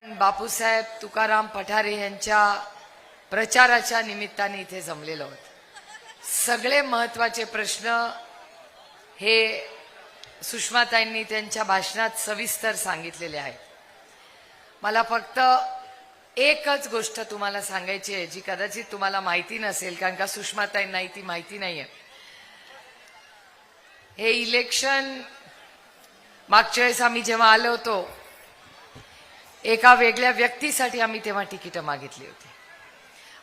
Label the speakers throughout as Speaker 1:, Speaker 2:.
Speaker 1: बापूसाहेब तुकाराम पठारे यांच्या प्रचाराच्या निमित्ताने इथे जमलेलो आहोत। सगळे महत्त्वाचे प्रश्न हे सुषमाताईंनी त्यांच्या भाषणात सविस्तर सांगितलेले आहेत। मला फक्त एकच गोष्ट तुम्हाला सांगायची आहे जी कदाचित तुम्हाला माहिती नसेल, कारण का सुषमाताईंना ती माहिती नाहीये। हे इलेक्शन मागच्या वेळेस आम्ही जेव्हा आलो होतो, एका वेगळ्या व्यक्तीसाठी आम्ही तेव्हा तिकीट मागितली होती।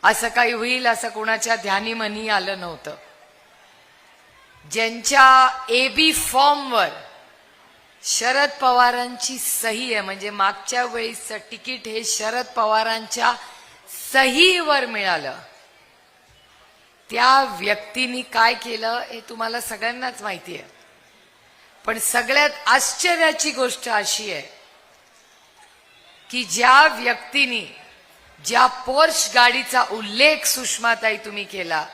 Speaker 1: असं काही होईल असं कोणाच्या ध्यानी मनी आलं नव्हतं। ज्यांच्या एबी फॉर्मवर शरद पवारांची सही आहे, म्हणजे मागच्या वेळेसचं तिकीट हे शरद पवारांच्या सहीवर मिळालं, त्या व्यक्तीने काय केलं हे तुम्हाला सगळ्यांनाच माहिती आहे। पण सगळ्यात आश्चर्याची गोष्ट अशी आहे की ज्या व्यक्तीने ज्या पोर्श गाडीचा उल्लेख सुषमाताई तुम्ही केला,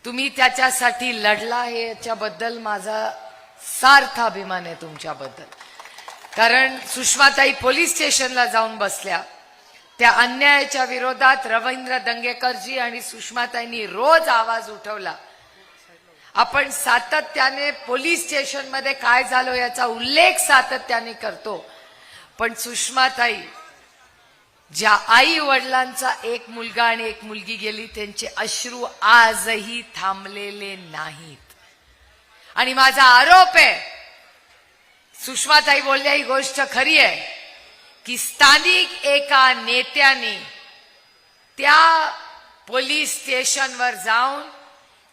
Speaker 1: तुम्ही त्याच्यासाठी लढला, हे याच्याबद्दल माझा सार्थ अभिमान आहे तुमच्याबद्दल। कारण सुषमाताई पोलीस स्टेशनला जाऊन बसल्या, त्या अन्यायाच्या विरोधात रवींद्र दंगेकरजी आणि सुषमाताईंनी रोज आवाज उठवला। आपण सातत्याने पोलीस स्टेशनमध्ये काय झालं याचा उल्लेख सातत्याने करतो, पण सुषमाताई ज्या आई वडिलांचा एक मुलगा आणि एक मुलगी गेली, त्यांचे अश्रू आजही थांबलेले नाहीत। आणि माझा आरोप आहे, सुषमाताई बोलल्या ही गोष्ट खरी आहे की स्थानिक एका नेत्याने त्या पोलीस स्टेशनवर जाऊन,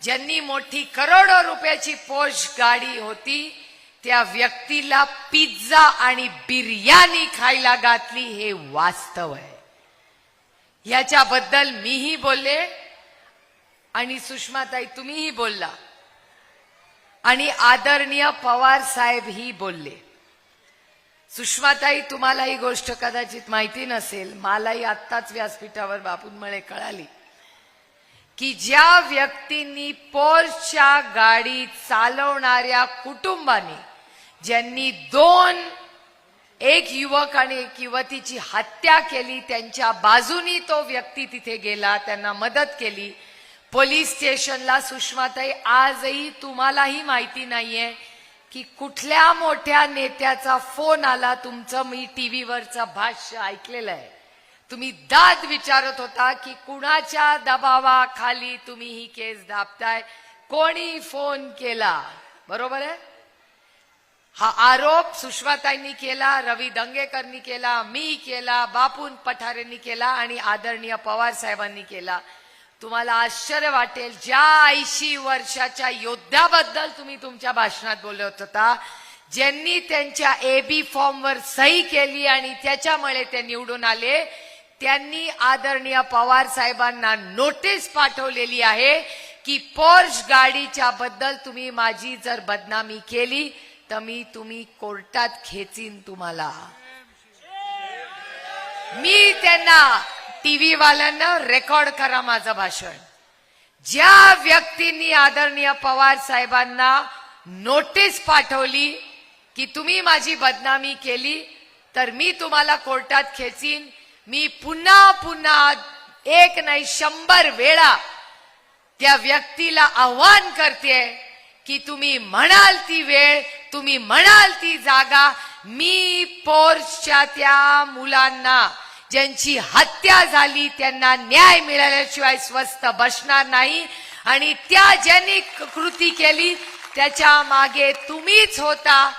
Speaker 1: ज्यांनी मोठी करोडो रुपयाची पोर्श गाडी होती, त्या व्यक्तीला पिझ्झा आणि बिर्याणी खायला घातली, हे वास्तव आहे। याच्याबद्दल मीही बोलले आणि सुषमाताई तुम्हीही बोलला आणि आदरणीय पवार साहेब ही बोलले। सुषमाताई, तुम्हाला ही गोष्ट कदाचित माहिती नसेल, मलाही आत्ताच व्यासपीठावर बापूंमुळे कळाली की ज्या व्यक्तींनी पोर्शच्या गाडी चालवणाऱ्या कुटुंबानी, ज्यांनी एक युवक आणि एक युवतीची हत्या केली, त्यांच्या बाजूनी तो व्यक्ती तिथे गेला, त्यांना मदत केली पोलीस स्टेशनला। सुषमाताई, आजही तुम्हालाही माहिती नाहीये की कुठल्या मोठ्या नेत्याचा फोन आला। तुमचं मी टीव्हीवरचं भाष्य ऐकलेलं आहे, तुम्ही दाद विचारत होता की कुणाच्या दबावाखाली तुम्ही ही केस दाबताय, कोणी फोन केला, बरोबर आहे? हा आरोप सुषमाताईंनी केला, रवी दंगेकरनी केला, मी केला, बापून पठारेंनी केला आणि आदरणीय पवार साहेबांनी केला। तुम्हाला आश्चर्य वाटेल, ज्या 80 वर्षाच्या योद्ध्याबद्दल तुम्ही तुमच्या भाषणात बोलत होता, ज्यांनी त्यांच्या एबी फॉर्मवर सही केली आणि त्याच्यामुळे ते निवडून आले, त्यांनी आदरणीय पवार साहेबांना नोटीस पाठवलेली आहे की पोर्श गाडीच्या बद्दल तुम्ही माझी जर बदनामी केली तर तुम्ही कोर्टात खेचीन तुम्हाला। मी त्यांना टीव्ही वाल्यांना रेकॉर्ड करा माझं भाषण। ज्या व्यक्तींनी आदरणीय पवार साहेबांना नोटीस पाठवली की तुम्ही माझी बदनामी केली तर मी तुम्हाला कोर्टात खेचीन, मी पुन्हा पुन्हा एक नाही 100 वेळा त्या व्यक्तीला आव्हान करते की तुम्ही म्हणाल ती वेळ, तुम्ही म्हणाल ती जागा, मी पोर्शच्या त्या मुलांना ज्यांची हत्या झाली त्यांना न्याय मिळाल्याशिवाय स्वस्थ बसणार नाही। आणि त्या ज्यांनी कृती केली त्याच्या मागे तुम्हीच होता।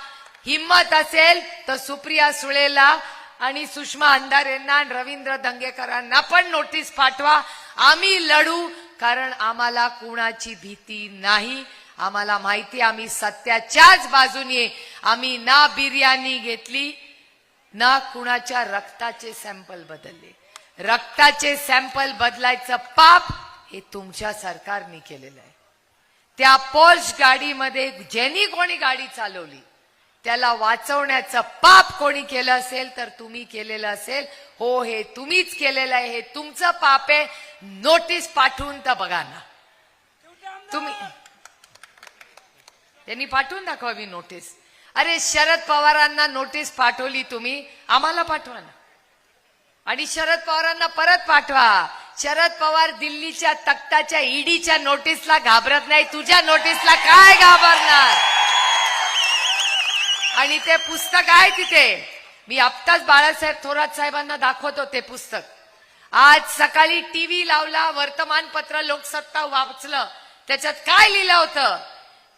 Speaker 1: हिम्मत असेल तर सुप्रिया सुळेला आणि सुषमा अंधारेंना आणि रवींद्र दंगेकरांना पण नोटीस पाठवा, आम्ही लढू, कारण आम्हाला कुणाची भीती नाही। आम्हाला माहिती, आम्ही सत्याच्याच बाजूने, आम्ही ना बिर्याणी घेतली ना कुणाच्या रक्ताचे सॅम्पल बदलले। रक्ताचे सॅम्पल बदलायचं पाप हे तुमच्या सरकारने केलेलं आहे। त्या पोर्श गाडीमध्ये ज्यांनी कोणी गाडी चालवली त्याला वाचवण्याचं पाप कोणी केलं असेल तर तुम्ही केलेलं असेल। हो, हे तुम्हीच केलेलं आहे, हे तुमचं पाप आहे। नोटीस पाठवून तर बघा ना तुम्ही, त्यांनी पाठवून दाखवावी नोटीस। अरे शरद पवारांना नोटीस पाठवली तुम्ही, आम्हाला पाठवा ना, आणि शरद पवारांना परत पाठवा. शरद पवार दिल्लीच्या तख्ताच्या ईडीच्या नोटीसला घाबरत नाही, तुझ्या नोटीसला काय घाबरणार? आणि ते पुस्तक आहे तिथे, मी आत्ताच बाळासाहेब थोरात साहेबांना दाखवतो ते पुस्तक. आज सकाळी टीव्ही लावला, वर्तमानपत्र लोकसत्ता वाचलं, त्याच्यात काय लिहिलं होतं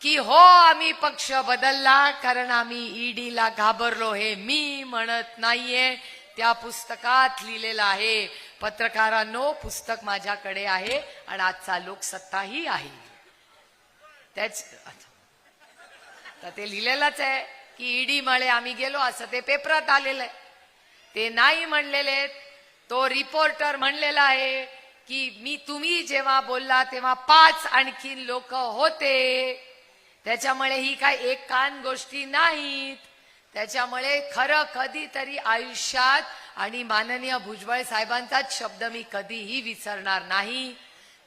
Speaker 1: की हो आम्ही पक्ष बदलला कारण आम्ही ईडीला घाबरलो. हे मी म्हणत नाहीये, त्या पुस्तकात लिहिलेलं आहे. पत्रकारांनो, पुस्तक माझ्याकडे आहे आणि आजचा लोकसत्ताही आहे. त्याच तर ते लिहिलेलंच आहे की ईडी मळे आम्ही गेलो, असं ते पेपरात आलेलं आहे. ते नाही म्हणलेले, तो रिपोर्टर म्हणलेला आहे की तुम्ही जेव्हा बोलला तेव्हा 5 आणखीन लोक होते. त्याच्यामुळे ही काय एक कान गोष्टी नाहीत. त्याच्यामुळे खरं कधीतरी आयुष्यात, आणि माननीय भुजबळ साहेबांचाच शब्द मी कधीही विसरणार नाही,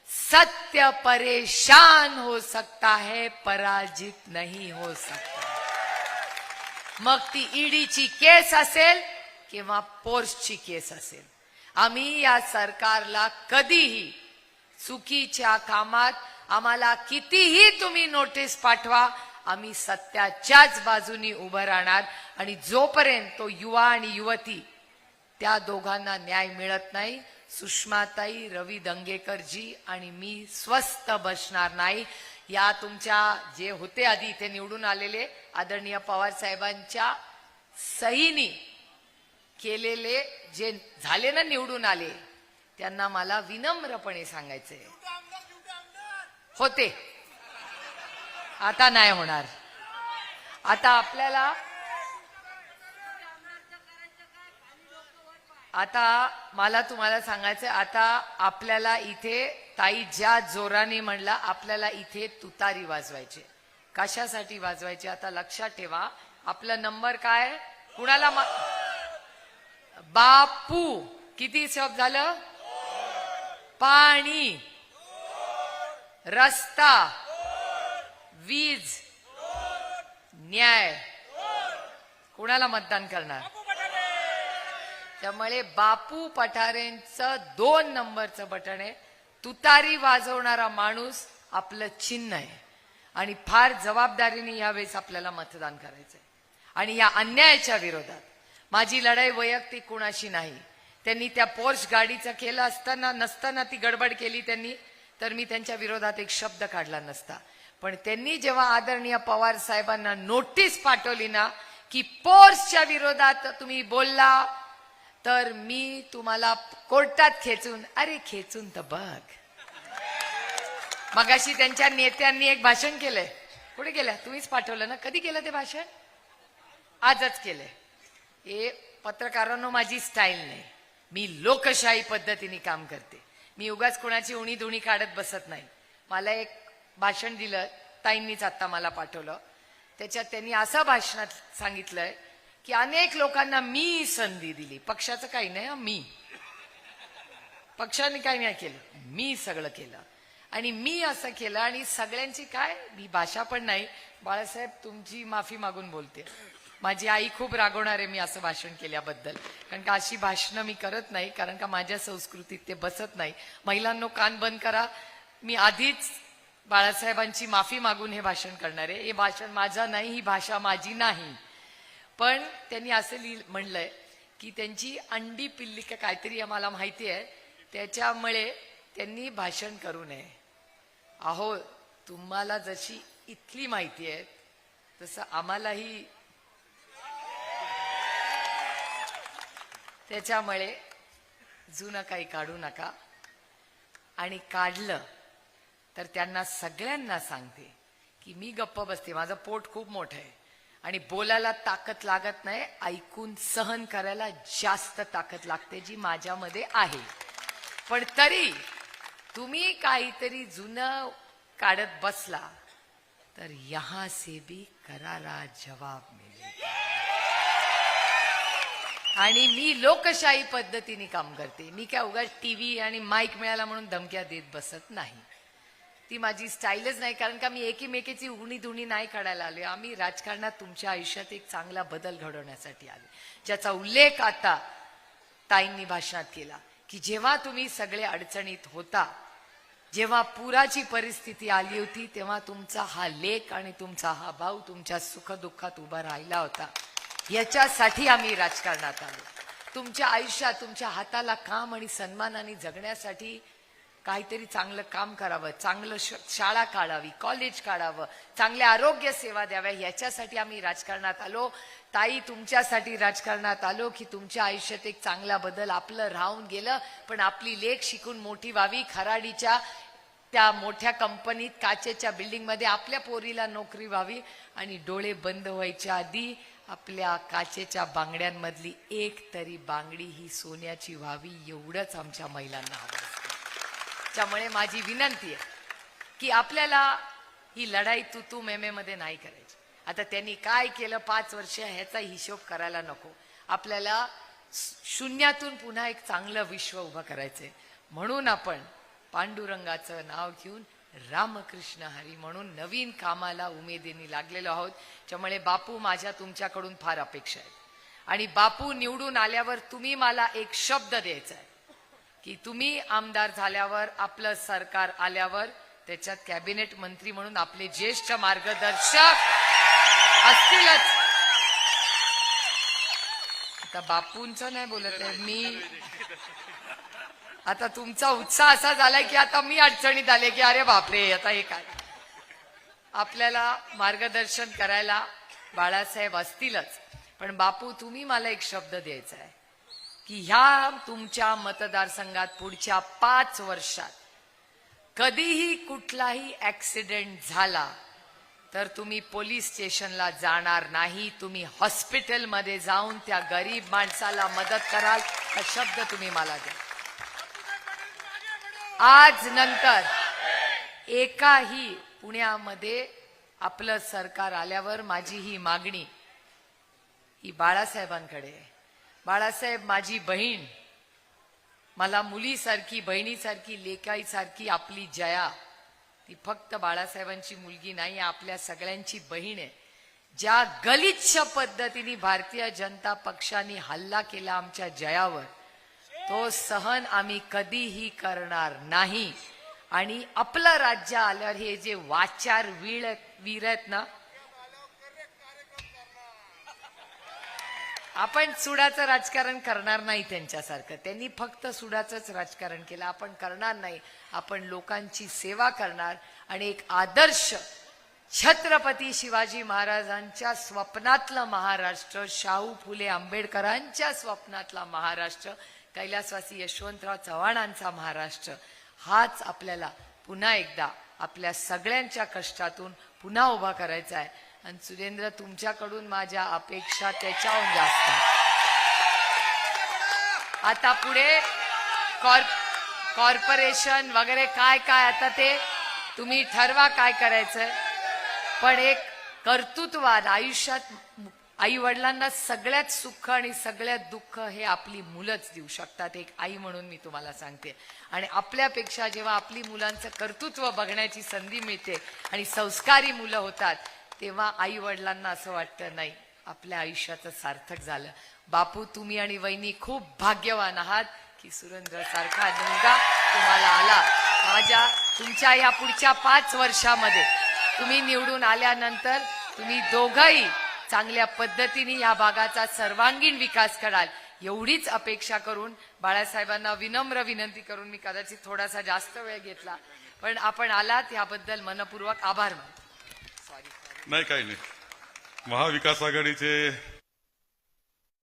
Speaker 1: सत्य परेशान हो सकता है, पराजित नहीं हो सकता. मग ती ईडीची केस असेल किंवा पोर्सची केस असेल, आम्ही या सरकारला कधीही चुकीच्या कामात, आम्हाला कितीही तुम्ही नोटीस पाठवा, आम्ही सत्याच्याच बाजूनी उभं राहणार. आणि जोपर्यंत तो युवा आणि युवती त्या दोघांना न्याय मिळत नाही, सुषमाताई, रवी दंगेकरजी आणि मी स्वस्थ बसणार नाही. या तुमच्या जे होते आधी इथे निवडून आलेले आदरणीय पवार साहेबांच्या सहीनी केलेले जे झाले ना निवडून आले, त्यांना मला विनम्रपणे सांगायचंय, होते, आता नाही होणार. आता आपल्याला मला तुम्हाला सांगायचं, आता आपल्याला इथे ताई ज्या जोराने म्हणला, आपल्याला इथे तुतारी वाजवायची. कशासाठी वाजवायची आता लक्षात ठेवा. आपला नंबर काय, कुणाला बापू किती शब्द झालं, पाणी, रस्ता, वीज, न्याय, कुणाला मतदान करणार? त्यामुळे बापू पठारेंचं 2 नंबरचं बटन आहे. तुतारी वाजवणारा माणूस आपलं चिन्ह आहे आणि फार जबाबदारीने यावेळेस आपल्याला मतदान करायचंय. आणि या अन्यायाच्या विरोधात माझी लढाई वैयक्तिक कुणाशी नाही. त्यांनी त्या पोर्श गाडीचं केलं असताना नसताना ती गडबड केली त्यांनी, तर मी त्यांच्या विरोधात एक शब्द काढला नसता. पण त्यांनी जेव्हा आदरणीय पवार साहेबांना नोटीस पाठवली ना की पोर्सच्या विरोधात तुम्ही बोलला, तर मी तुम्हाला कोर्टात खेचून, अरे खेचून तर बघ. मगाशी त्यांच्या नेत्यांनी एक भाषण केलंय, कुठे केलं, तुम्हीच पाठवलं ना, कधी केलं ते भाषण? आजच केलंय. हे पत्रकारांनो माझी स्टाईल नाही, मी लोकशाही पद्धतीने काम करते. मी उगाच कोणाची उणी दुणी काढत बसत नाही. मला एक भाषण दिलं, ताईंनीच आता मला पाठवलं. त्याच्यात त्यांनी असं भाषणात सांगितलंय की अनेक लोकांना मी संधी दिली, पक्षाचं काही नाही, मी पक्षाने काही नाही केलं, मी सगळं केलं आणि मी असं केलं. आणि सगळ्यांची काय, मी भाषा पण नाही, बाळासाहेब तुमची माफी मागून बोलते, माझी आई खूप रागवणार आहे मी असं भाषण केल्याबद्दल, कारण का अशी भाषणं मी करत नाही, कारण का माझ्या संस्कृतीत ते बसत नाही. महिलांनो कान बंद करा, मी आधीच बाळासाहेबांची माफी मागून हे भाषण करणार आहे. हे भाषण माझं नाही, ही भाषा माझी नाही. पण त्यांनी असं म्हणलंय की त्यांची अंडी पिल्ली का काहीतरी आम्हाला माहिती आहे, त्याच्यामुळे त्यांनी भाषण करू नये. अहो तुम्हाला जशी इथली माहिती आहे तसं आम्हालाही, त्याच्यामुळे जुनं काही काढू नका. आणि काढलं तर त्यांना सगळ्यांना सांगते की मी गप्प बसते, माझं पोट खूप मोठं आहे आणि बोलायला ताकद लागत नाही, ऐकून सहन करायला जास्त ताकद लागते जी माझ्यामध्ये आहे. पण तरी तुम्ही काहीतरी जुनं काढत बसला तर यहां से भी करारा जवाब मिळेल. आणि मी लोकशाही पद्धतीने काम करते, मी काय उगाच टीव्ही आणि माईक मिळाला म्हणून धमक्या देत बसत नाही. ती माझी स्टाईलच नाही, कारण का मी एकीमेकीची उणी धुणी नाही काढायला आले. आम्ही राजकारणात तुमच्या आयुष्यात एक चांगला बदल घडवण्यासाठी आले, ज्याचा उल्लेख आता ताईंनी भाषणात केला की जेव्हा तुम्ही सगळे अडचणीत होता, जेव्हा पुराची परिस्थिती आली होती, तेव्हा तुमचा हा लेक आणि तुमचा हा भाऊ तुमच्या सुखदुःखात उभा राहिला होता. याच्यासाठी आम्ही राजकारणात आलो. तुमच्या आयुष्यात तुमच्या हाताला काम आणि सन्मानाने जगण्यासाठी काहीतरी चांगलं काम करावं, चांगलं शाळा काढावी, कॉलेज काढावं, चांगल्या आरोग्य सेवा द्याव्या, याच्यासाठी आम्ही राजकारणात आलो. ताई, तुमच्यासाठी राजकारणात आलो की तुमच्या आयुष्यात एक चांगला बदल आपलं राहून गेलं, पण आपली लेक शिकून मोठी व्हावी, खराडीच्या त्या मोठ्या कंपनीत काचेच्या बिल्डिंगमध्ये आपल्या पोरीला नोकरी व्हावी आणि डोळे बंद व्हायच्या आधी आपल्या काचेच्या बांगड्यांमधली एक तरी बांगडी ही सोन्याची व्हावी, एवढंच आमच्या महिलांना हवं असतं. त्यामुळे माझी विनंती आहे की आपल्याला ही लढाई तू मेमे मध्ये नाही करायची. आता त्यांनी काय केलं 5 वर्ष ह्याचा हिशोब करायला नको. आपल्याला शून्यातून पुन्हा एक चांगलं विश्व उभं करायचंय. म्हणून आपण पांडुरंगाचं नाव घेऊन रामकृष्ण हरी म्हणून नवीन कामाला उमेदीने लागलेलो आहोत. त्यामुळे बापू, माझ्या तुमच्याकडून फार अपेक्षा आहेत. आणि बापू निवडून आल्यावर तुम्ही मला एक शब्द द्यायचा आहे की तुम्ही आमदार झाल्यावर, आपलं सरकार आल्यावर, त्याच्यात कॅबिनेट मंत्री म्हणून आपले ज्येष्ठ मार्गदर्शक असतीलच. आता बापूंचं नाही बोलत आहे मी. आता तुमचा उत्साह असा झालाय की आता मी अडचणीत आले की अरे बापरे, आता हे काय. आपल्याला मार्गदर्शन करायला बाळासाहेब असतीलच, पण बापू तुम्ही मला एक शब्द द्यायचा आहे की ह्या तुमच्या मतदारसंघात पुढच्या 5 वर्षात कधीही कुठलाही ऍक्सिडेंट झाला तर तुम्ही पोलीस स्टेशनला जाणार नाही, तुम्ही हॉस्पिटलमध्ये जाऊन त्या गरीब माणसाला मदत कराल. हा शब्द तुम्ही मला द्या. आज नंतर एकाही पुण्यामध्ये आपलं सरकार आल्यावर माझी ही मागणी ही बाळासाहेबांकडे आहे. बाळासाहेब, माझी बहीण, मला मुलीसारखी, बहिणीसारखी, लेकाईसारखी आपली जया, ती फक्त बाळासाहेबांची मुलगी नाही, आपल्या सगळ्यांची बहीण आहे. ज्या गलिच्छ पद्धतीने भारतीय जनता पक्षाने हल्ला केला आमच्या जयावर, तो सहन आम्ही कधीही करणार नाही. आणि आपलं राज्य आल्यावर हे जे वाचार वीर आहेत ना, आपण सुडाचं राजकारण करणार नाही त्यांच्यासारखं. त्यांनी फक्त सुडाचंच राजकारण केलं, आपण करणार नाही. आपण लोकांची सेवा करणार आणि एक आदर्श छत्रपती शिवाजी महाराजांच्या स्वप्नातलं महाराष्ट्र, शाहू फुले आंबेडकरांच्या स्वप्नातला महाराष्ट्र, कैलासवासी यशवंतराव चव्हाणांचा महाराष्ट्र, हाच आपल्याला पुन्हा एकदा आपल्या सगळ्यांच्या कष्टातून पुन्हा उभा करायचा आहे. आणि सुरेंद्र, तुमच्याकडून माझ्या अपेक्षा त्याच्याहून जास्त. आता पुढे कॉर्पोरेशन वगैरे काय काय आता ते तुम्ही ठरवा काय करायचंय, पण एक कर्तृत्ववान आयुष्यात आई वडिलांना सगळ्यात सुख आणि सगळ्यात दुःख हे आपली मुलंच देऊ शकतात. एक आई म्हणून मी तुम्हाला सांगते. आणि आपल्यापेक्षा जेव्हा आपली मुलांचं कर्तृत्व बघण्याची संधी मिळते आणि संस्कारी मुलं होतात, तेव्हा आई वडिलांना असं वाटतं नाही, आपल्या आयुष्याचं सार्थक झालं. बापू, तुम्ही आणि वहिनी खूप भाग्यवान आहात की सुरेंद्र सारखा मुलगा तुम्हाला आला. तुमच्या या पुढच्या 5 वर्षामध्ये तुम्ही निवडून आल्यानंतर तुम्ही दोघंही चांगल्या पद्धतीने या भागाचा सर्वांगीण विकास कराल, एवढीच अपेक्षा करून बाळासाहेबांना विनम्र विनंती करून मी कदाचित थोडासा जास्त वेळ घेतला, पण आपण आलात याबद्दल मनपूर्वक आभार मानतो.
Speaker 2: नाही, काही नाही. महाविकास आघाडीचे